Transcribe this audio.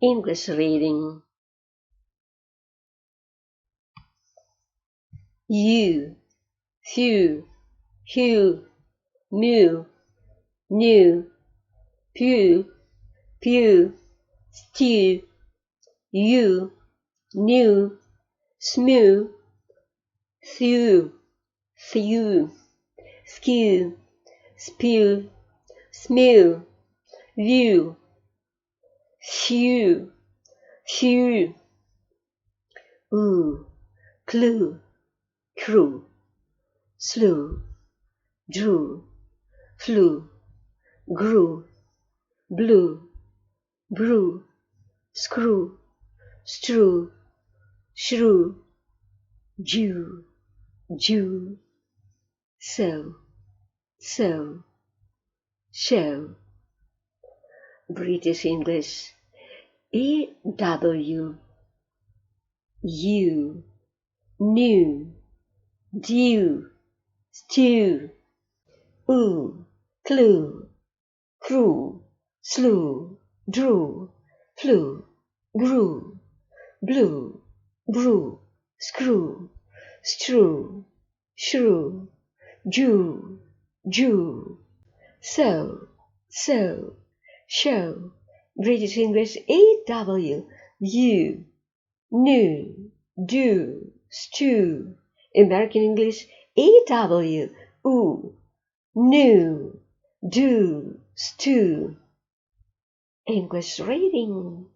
English reading. You, few, hew, mew, new, pew, pew, stew, you, new, smew, thew, thew, skew, spew, smew, view, few, few, ooh, clue, crew, slew, drew, flew, grew, blew, brew, screw, strew, shrew, Jew, Jew, so, show. British English. EW, you, new, dew, stew, ooh, clue, crew, slew, drew, flew, grew, blew, brew, screw, strew, shrew, Jew, Jew, so, show. British English. EW, you, new, do, stew. American English. EW, ooh, new, do, stew. English reading.